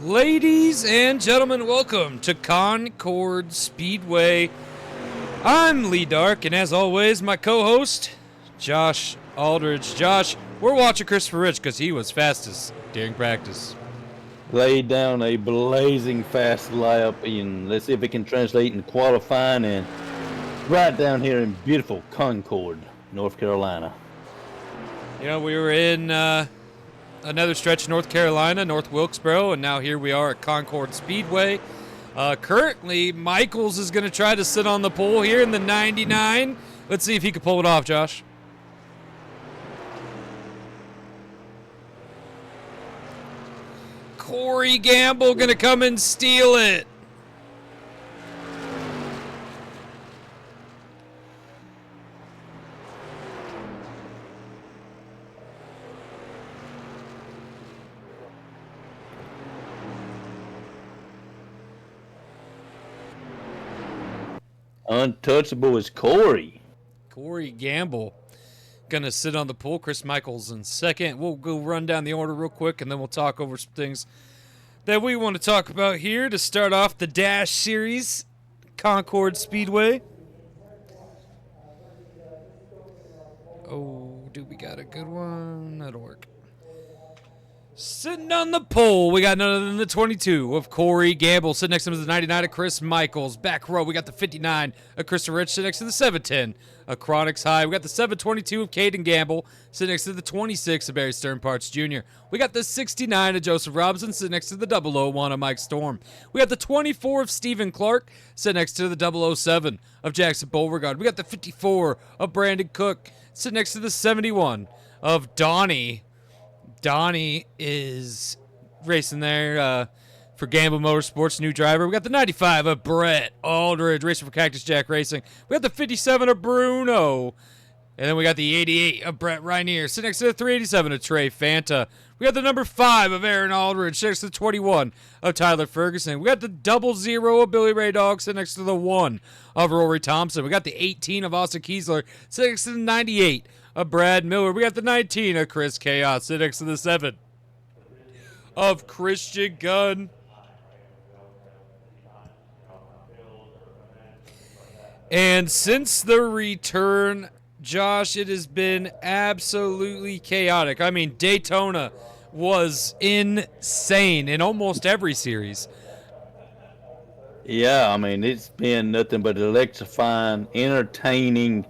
Ladies and gentlemen, welcome to Concord Speedway. I'm Lee Dark, and as always, my co-host, Josh Aldridge. Josh, we're watching Christopher Rich because he was fastest during practice. Laid down a blazing fast lap, and let's see if it can translate in qualifying and right down here in beautiful Concord, North Carolina. You know, we were in another stretch of North Carolina, North Wilkesboro, and now here we are at Concord Speedway. Currently, Michaels is going to try to sit on the pole here in the 99. Let's see if he can pull it off, Josh. Corey Gamble going to come and steal it. Untouchable is Corey. Corey Gamble going to sit on the pole. Chris Michaels in second. We'll go run down the order real quick, and then we'll talk over some things that we want to talk about here to start off the Dash Series, Concord Speedway. Oh, do we got a good one? That'll work. Sitting on the pole, we got none other than the 22 of Corey Gamble. Sitting next to him is the 99 of Chris Michaels. Back row, we got the 59 of Christopher Rich. Sitting next to the 710 of Chronics High. We got the 722 of Caden Gamble. Sitting next to the 26 of Barry Sternparts Jr. We got the 69 of Joseph Robinson. Sitting next to the 001 of Mike Storm. We got the 24 of Stephen Clark. Sitting next to the 007 of Jackson Beauregard. We got the 54 of Brandon Cook. Sitting next to the 71 of Donnie. Donnie is racing there for Gamble Motorsports, new driver. We got the 95 of Brett Aldridge, racing for Cactus Jack Racing. We got the 57 of Bruno. And then we got the 88 of Brett Rainier. Sitting next to the 387 of Trey Fanta. We got the number 5 of Aaron Aldridge. Sitting next to the 21 of Tyler Ferguson. We got the 00 of Billy Ray Dog. Sitting next to the 1 of Rory Thompson. We got the 18 of Austin Kiesler. Sitting next to the 98 of Brad Miller. We got the 19 of Chris Chaos. Sitting next to the 7 of Christian Gunn. And since the return, Josh, it has been absolutely chaotic. I mean, Daytona was insane in almost every series. Yeah, I mean, it's been nothing but electrifying, entertaining.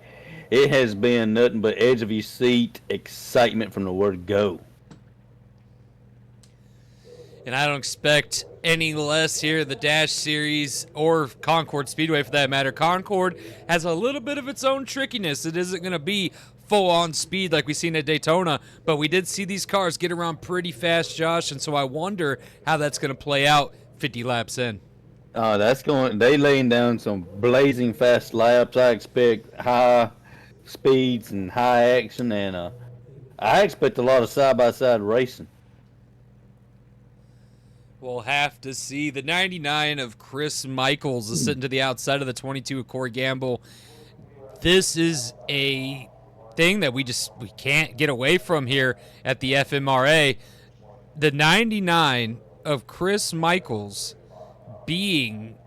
It has been nothing but edge of your seat excitement from the word go. And I don't expect any less here in the Dash Series or Concord Speedway for that matter. Concord has a little bit of its own trickiness. It isn't going to be full-on speed like we've seen at Daytona, but we did see these cars get around pretty fast, Josh, and so I wonder how that's going to play out 50 laps in. They laying down some blazing fast laps. I expect high speeds and high action, and I expect a lot of side-by-side racing. We'll have to see. The 99 of Chris Michaels is sitting to the outside of the 22 of Corey Gamble. This is a thing that we can't get away from here at the FMRA. The 99 of Chris Michaels being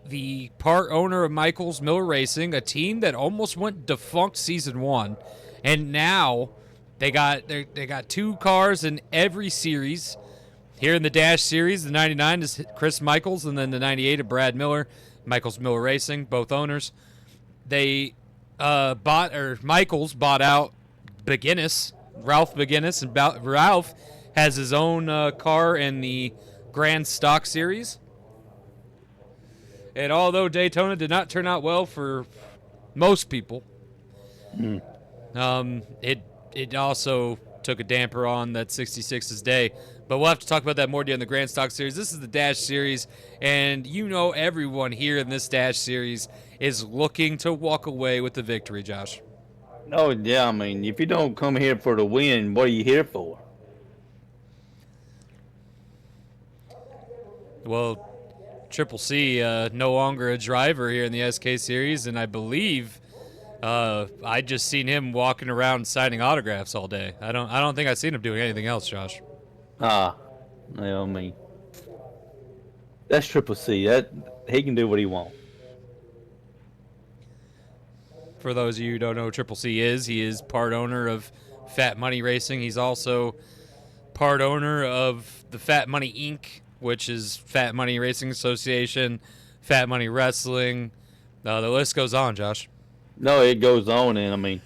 the part owner of Michaels Miller Racing, a team that almost went defunct season 1, and now they got 2 cars in every series. Here in the Dash Series, the 99 is Chris Michaels, and then the 98 of Brad Miller, Michaels Miller Racing, both owners. They Michaels bought out Ralph Beginnis, and Ralph has his own car in the Grand Stock Series. And although Daytona did not turn out well for most people, it also took a damper on that 66's day. But we'll have to talk about that more during the Grand Stock Series. This is the Dash Series, and you know everyone here in this Dash Series is looking to walk away with the victory, Josh. Oh, yeah, I mean, if you don't come here for the win, what are you here for? Well, Triple C no longer a driver here in the SK Series, and I believe I just seen him walking around signing autographs all day. I don't think I've seen him doing anything else, Josh. I mean, That's Triple C. That he can do what he wants. For those of you who don't know who Triple C is, he is part owner of Fat Money Racing. He's also part owner of the Fat Money Inc., which is Fat Money Racing Association, Fat Money Wrestling. The list goes on, Josh. No, it goes on, and I mean,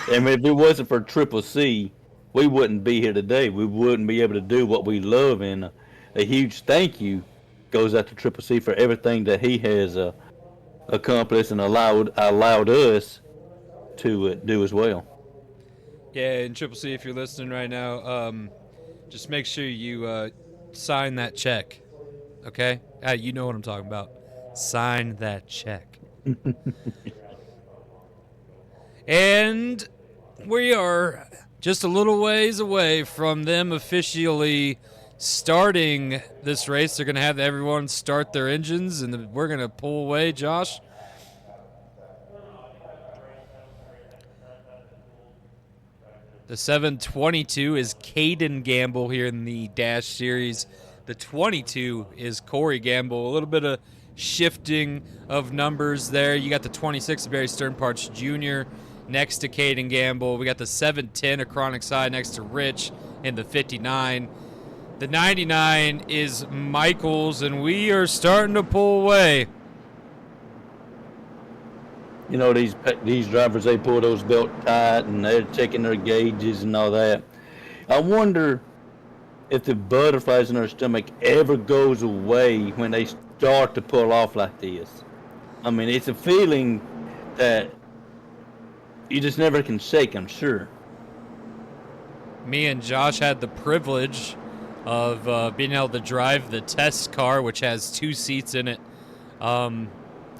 if it wasn't for Triple C, we wouldn't be here today. We wouldn't be able to do what we love, and a huge thank you goes out to Triple C for everything that he has accomplished and allowed us to do as well. Yeah, and Triple C, if you're listening right now, just make sure you sign that check, okay? You know what I'm talking about. Sign that check. And we are just a little ways away from them officially starting this race. They're going to have everyone start their engines, and we're going to pull away, Josh. The 722 is Caden Gamble here in the Dash Series. The 22 is Corey Gamble. A little bit of shifting of numbers there. You got the 26 Barry Sternparts Jr. next to Caden Gamble. We got the 710 of Chronic Side next to Rich in the 59. The 99 is Michaels, and we are starting to pull away. You know, these drivers, they pull those belt tight and they're checking their gauges and all that. I wonder if the butterflies in their stomach ever goes away when they start to pull off like this. I mean, it's a feeling that you just never can shake, I'm sure. Me and Josh had the privilege of being able to drive the test car, which has 2 seats in it,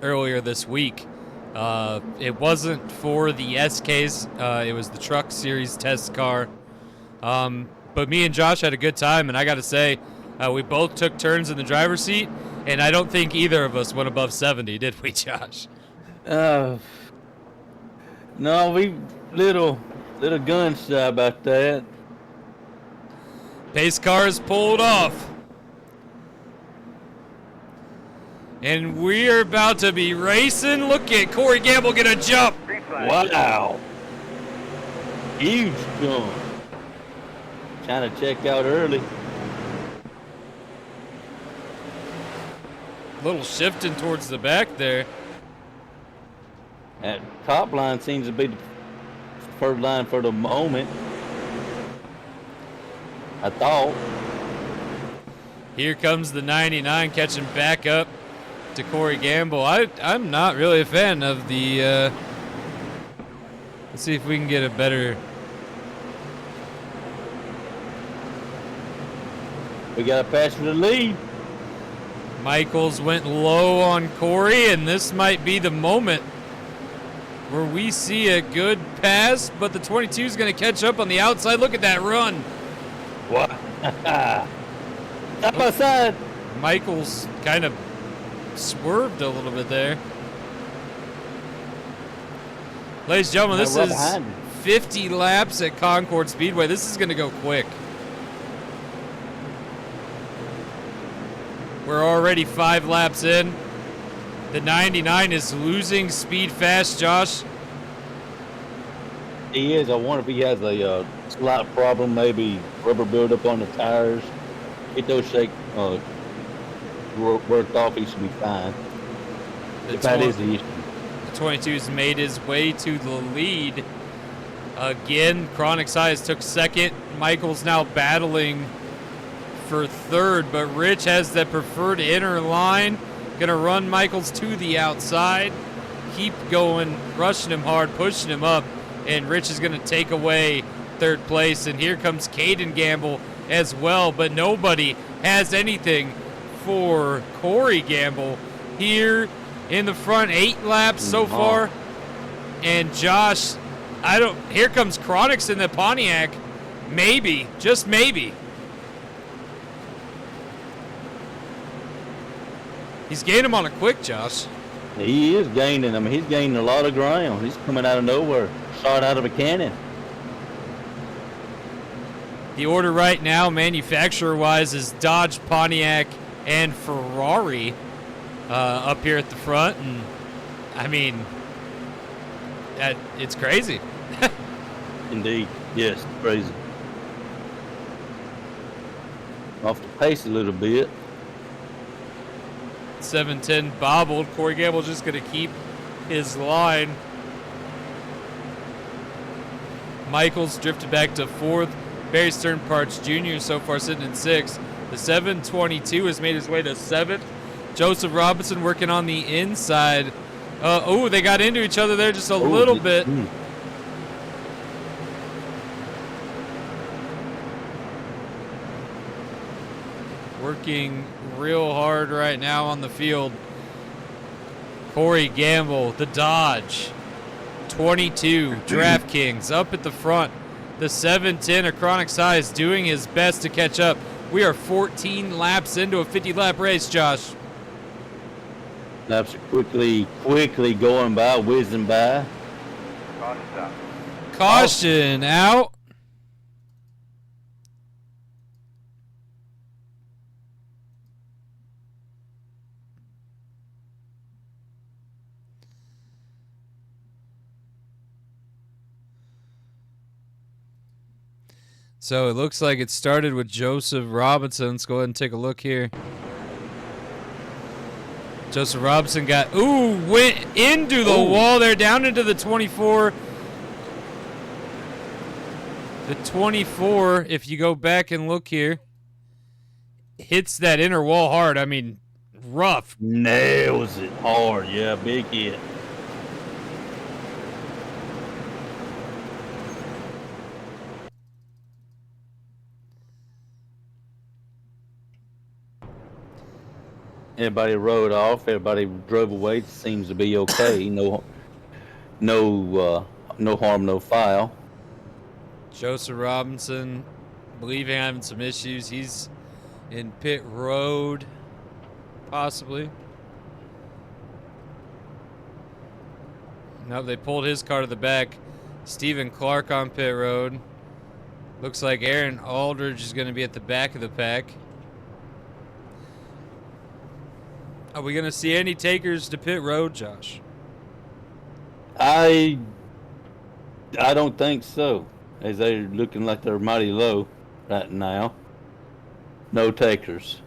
earlier this week. It wasn't for the SKs. It was the Truck Series test car. But me and Josh had a good time, and I got to say, we both took turns in the driver's seat, and I don't think either of us went above 70, did we, Josh? No, we little gun shy about that. Pace car is pulled off. And we're about to be racing. Look at Corey Gamble get a jump. Wow. Huge jump. Trying to check out early. A little shifting towards the back there. That top line seems to be the preferred line for the moment. I thought. Here comes the 99 catching back up to Corey Gamble. I'm not really a fan of the let's see if we can get a better. We got to pass for the lead. Michaels went low on Corey, and this might be the moment where we see a good pass, but the 22 is going to catch up on the outside. Look at that run. What? Side by side. Michaels kind of swerved a little bit there. Ladies and gentlemen, this is 50 laps at Concord Speedway. This is going to go quick. We're already 5 laps in. The 99 is losing speed fast, Josh. He is. I wonder if he has a slight problem, maybe rubber buildup on the tires. Get those shake worked off, he should be fine. If that is the issue. The 22's made his way to the lead. Again, Chronic Size took second. Michael's now battling for third, but Rich has the preferred inner line. Gonna run Michaels to the outside. Keep going, rushing him hard, pushing him up, and Rich is gonna take away third place. And here comes Caden Gamble as well, but nobody has anything for Corey Gamble here in the front. 8 laps so far. And Josh, here comes Chronix in the Pontiac. Maybe, just maybe. He's gaining him on a quick, Josh. He is gaining. I mean, he's gaining a lot of ground. He's coming out of nowhere, shot out of a cannon. The order right now, manufacturer-wise, is Dodge, Pontiac, and Ferrari up here at the front. And, I mean, it's crazy. Indeed. Yes, crazy. Off the pace a little bit. 7-10 bobbled. Corey Gamble's just going to keep his line. Michaels drifted back to 4th. Barry Sternparts Jr. so far sitting in 6th. The 722 has made his way to 7th. Joseph Robinson working on the inside. They got into each other there just a little bit. Working real hard right now on the field. Corey Gamble, the Dodge. 22, DraftKings up at the front. The 710 of Chronic Size doing his best to catch up. We are 14 laps into a 50-lap race, Josh. Laps are quickly going by, whizzing by. Caution out. So it looks like it started with Joseph Robinson. Let's go ahead and take a look here. Joseph Robinson went into the wall there, down into the 24. The 24, if you go back and look here, hits that inner wall hard. I mean, rough. Nails it hard. Yeah, big hit. Everybody rode off. Everybody drove away. It seems to be okay. No harm, no foul. Joseph Robinson, believe having some issues. He's in pit road, possibly. No, they pulled his car to the back. Stephen Clark on pit road. Looks like Aaron Aldridge is going to be at the back of the pack. Are we going to see any takers to pit road, Josh? I don't think so, as they're looking like they're mighty low right now. No takers.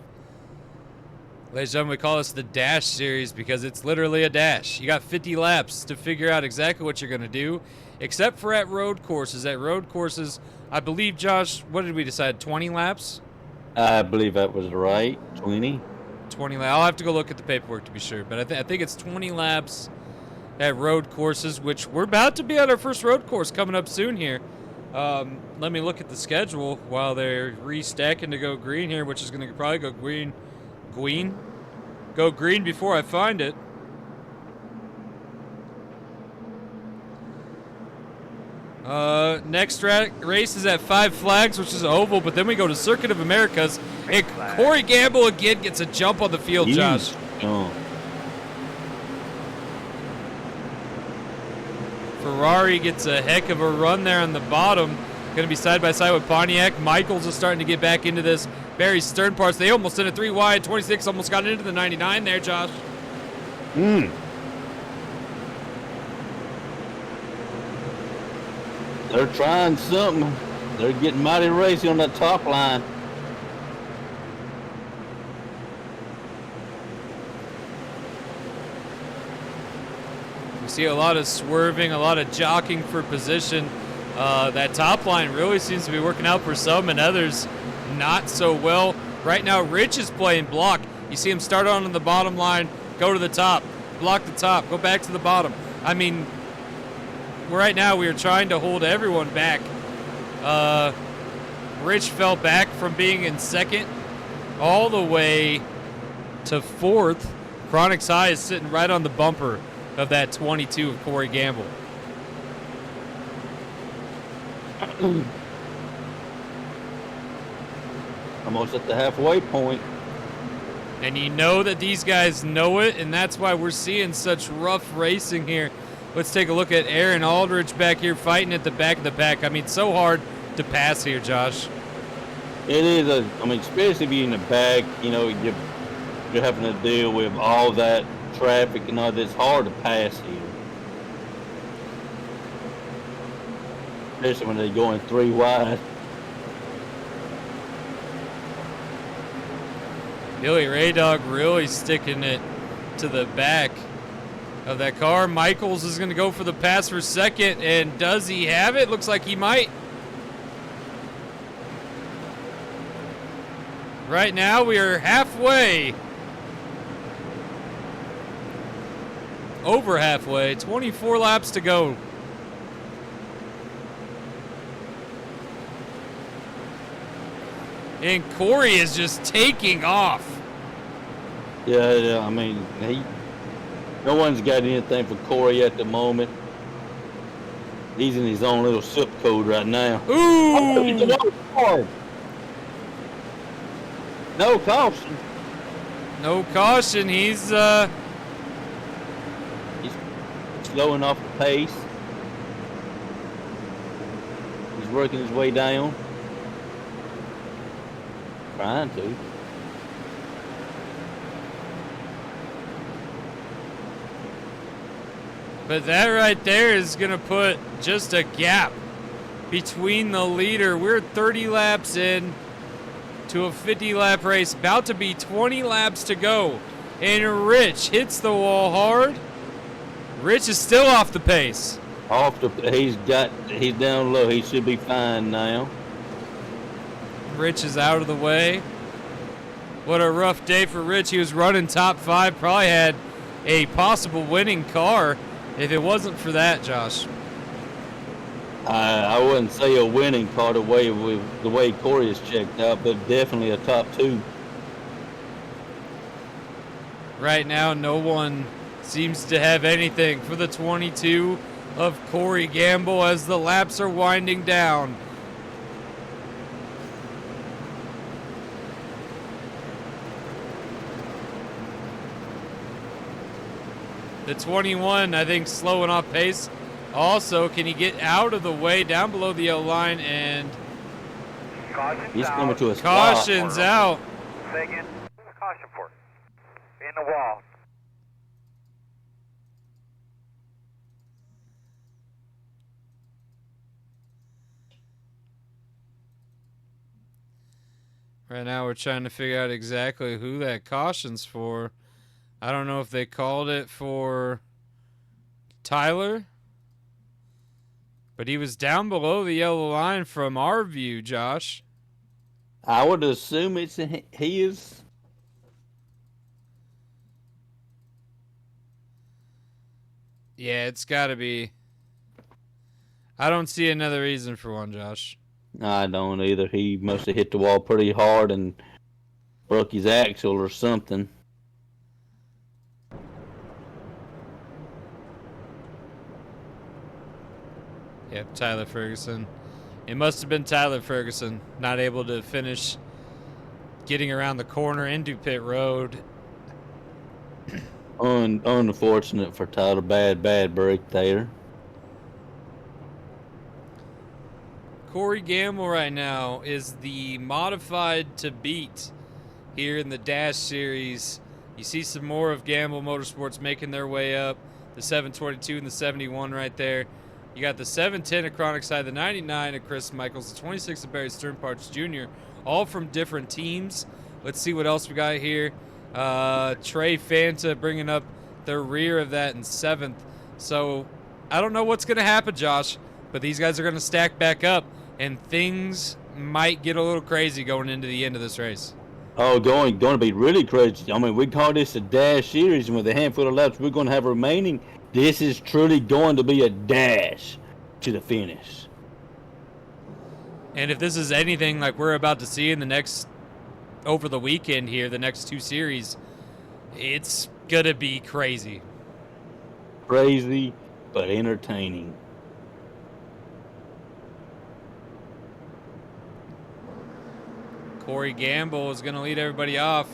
Ladies and gentlemen, we call this the Dash Series because it's literally a dash. You got 50 laps to figure out exactly what you're going to do, except for at road courses. At road courses, I believe, Josh, what did we decide, 20 laps? I believe that was right, 20. 20 laps. I'll have to go look at the paperwork to be sure, but I think it's 20 laps at road courses, which we're about to be at our first road course coming up soon here. Let me look at the schedule while they're restacking to go green here, which is going to probably go green. Go green before I find it. Next race is at Five Flags, which is oval, but then we go to Circuit of Americas. And Corey Gamble again gets a jump on the field, Josh. Ferrari gets a heck of a run there on the bottom. Going to be side by side with Pontiac. Michaels is starting to get back into this. Barry Sternparts, they almost did a 3 wide. 26 almost got into the 99 there, Josh. They're trying something. They're getting mighty racy on that top line. We see a lot of swerving, a lot of jockeying for position. That top line really seems to be working out for some and others not so well. Right now, Rich is playing block. You see him start on the bottom line, go to the top, block the top, go back to the bottom. I mean, right now we are trying to hold everyone back. Rich fell back from being in second all the way to fourth. Chronic's High is sitting right on the bumper of that 22 of Corey Gamble. Almost at the halfway point. And you know that these guys know it, and that's why we're seeing such rough racing here. Let's take a look at Aaron Aldridge back here fighting at the back of the pack. I mean, so hard to pass here, Josh. It is, especially if you're in the back, you know, you're having to deal with all that traffic and all that's hard to pass here. Especially when they're going 3 wide. Billy Ray Dog really sticking it to the back of that car. Michaels is going to go for the pass for second, and does he have it? Looks like he might. Right now we are halfway. Over halfway. 24 laps to go. And Corey is just taking off. Yeah, I mean, no one's got anything for Corey at the moment. He's in his own little zip code right now. Ooh! No caution. No caution. He's slowing off the pace. He's working his way down. Trying to. But that right there is going to put just a gap between the leader. We're 30 laps in to a 50-lap race. About to be 20 laps to go. And Rich hits the wall hard. Rich is still off the pace. He's down low. He should be fine now. Rich is out of the way. What a rough day for Rich. He was running top 5. Probably had a possible winning car if it wasn't for that, Josh. I wouldn't say a winning car the way Corey is checked out, but definitely a top 2. Right now, no one seems to have anything for the 22 of Corey Gamble as the laps are winding down. The 21, I think, slowing off pace. Also, can he get out of the way down below the yellow line? And he's coming to a stop. Caution's out. Second, caution for in the wall. Right now, we're trying to figure out exactly who that caution's for. I don't know if they called it for Tyler, but he was down below the yellow line from our view, Josh. I would assume he is. Yeah, it's got to be. I don't see another reason for one, Josh. I don't either. He must have hit the wall pretty hard and broke his axle or something. Yep, Tyler Ferguson. It must have been Tyler Ferguson, not able to finish getting around the corner into pit road. Unfortunate for Tyler. Bad break there. Corey Gamble right now is the modified to beat here in the Dash Series. You see some more of Gamble Motorsports making their way up. The 722 and the 71 right there. You got the 710 of Chronic Side, the 99 of Chris Michaels, the 26 of Barry Stern Parts Jr., all from different teams. Let's see what else we got here. Trey Fanta bringing up the rear of that in 7th. So I don't know what's going to happen, Josh, but these guys are going to stack back up, and things might get a little crazy going into the end of this race. Oh, going to be really crazy. I mean, we call this a Dash Series, and with a handful of laps we're going to have remaining, this is truly going to be a dash to the finish. And if this is anything like we're about to see in the next, over the weekend here, the next 2 series, it's going to be crazy. Crazy, but entertaining. Corey Gamble is going to lead everybody off.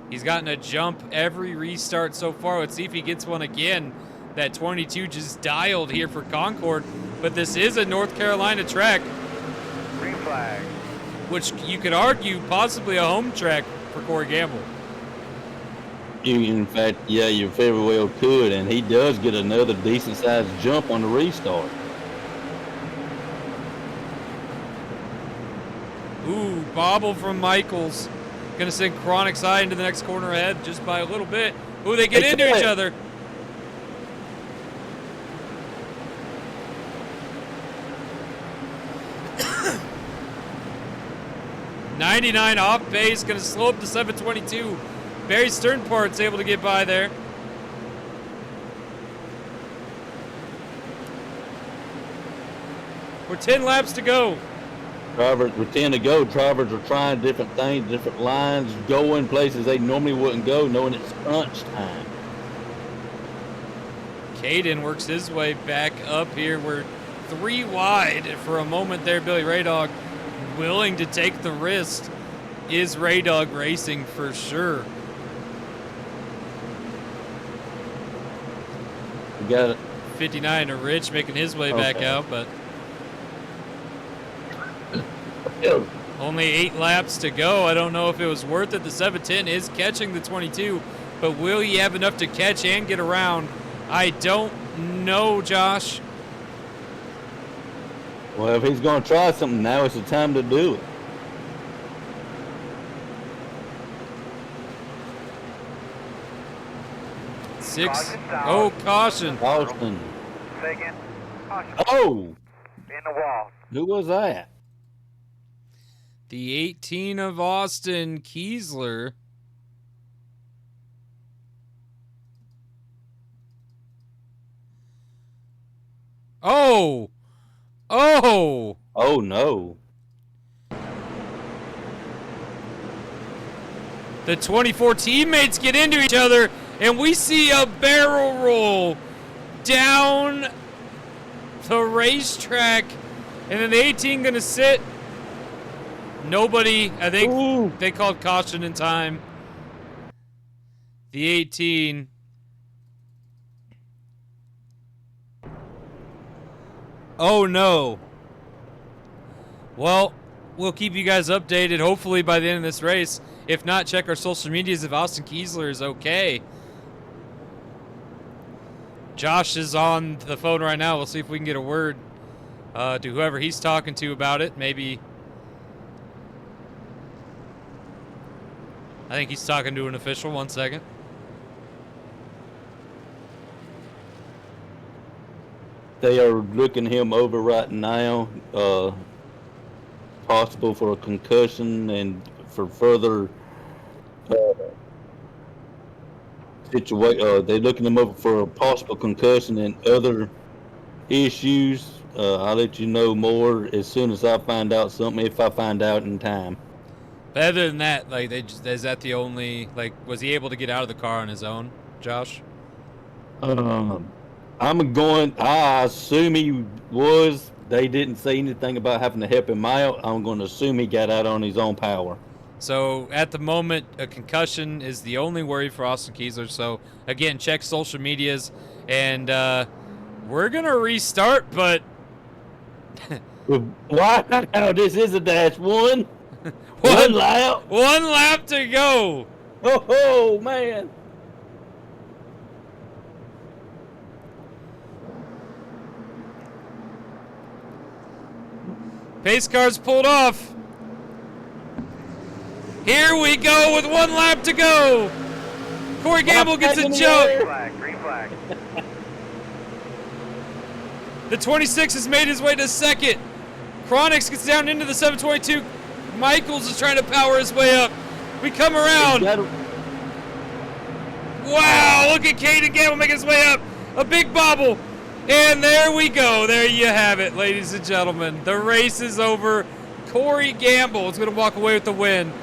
He's gotten a jump every restart so far. Let's see if he gets one again. That 22 just dialed here for Concord, but this is a North Carolina track. Green flag. Which you could argue possibly a home track for Corey Gamble. In fact, yeah, you very well could, and he does get another decent-sized jump on the restart. Ooh, bobble from Michaels. Gonna send Chronic's High into the next corner ahead just by a little bit. Ooh, they get into each other. '99 off pace, gonna slow up to 722. Barry Sternpart's able to get by there. We're 10 laps to go. Drivers, with 10 to go, drivers are trying different things, different lines, going places they normally wouldn't go, knowing it's crunch time. Caden works his way back up here. We're 3 wide for a moment there. Billy Raydog willing to take the risk. Is Raydog Racing for sure. We got it. 59 to Rich making his way back out, but only 8 laps to go. I don't know if it was worth it. The 710 is catching the 22, but will he have enough to catch and get around? I don't know, Josh. Well, if he's going to try something, now it's the time to do it. Caution. Austin. Say again. Caution. Oh! In the wall. Who was that? The 18 of Austin, Kiesler. Oh! Oh! Oh, no. The 24 teammates get into each other, and we see a barrel roll down the racetrack. And then the 18 going to sit. Nobody, I think they called caution in time. The 18. Oh, no. Well, we'll keep you guys updated, hopefully by the end of this race. If not, check our social medias if Austin Kiesler is okay. Josh is on the phone right now. We'll see if we can get a word to whoever he's talking to about it. Maybe. I think he's talking to an official. 1 second. They are looking him over right now. Possible for a concussion and for further situation. They're looking him over for a possible concussion and other issues. I'll let you know more as soon as I find out something, if I find out in time. But other than that, like, is that the only, like, was he able to get out of the car on his own, Josh? I assume he was. They didn't say anything about having to help him out. I'm going to assume he got out on his own power. So at the moment, a concussion is the only worry for Austin Kiesler. So again, check social medias, and we're gonna restart. But wow, this is a dash one. One lap. 1 lap to go. Oh man. Pace car's pulled off. Here we go with 1 lap to go. Corey Gamble gets a jump. Green flag. The 26 has made his way to second. Chronix gets down into the 722. Michaels is trying to power his way up. We come around. Wow, look at Caden Gamble making his way up. A big bobble. And there we go. There you have it, ladies and gentlemen. The race is over. Corey Gamble is going to walk away with the win.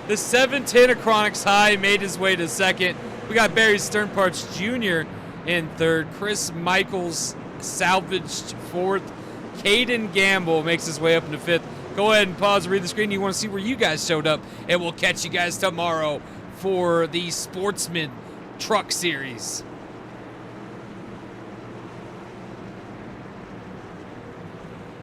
The 710 of Chronix High made his way to second. We got Barry Sternparts Jr. in third. Chris Michaels salvaged fourth. Caden Gamble makes his way up into fifth. Go ahead and pause and read the screen. You want to see where you guys showed up. And we'll catch you guys tomorrow for the Sportsman Truck Series.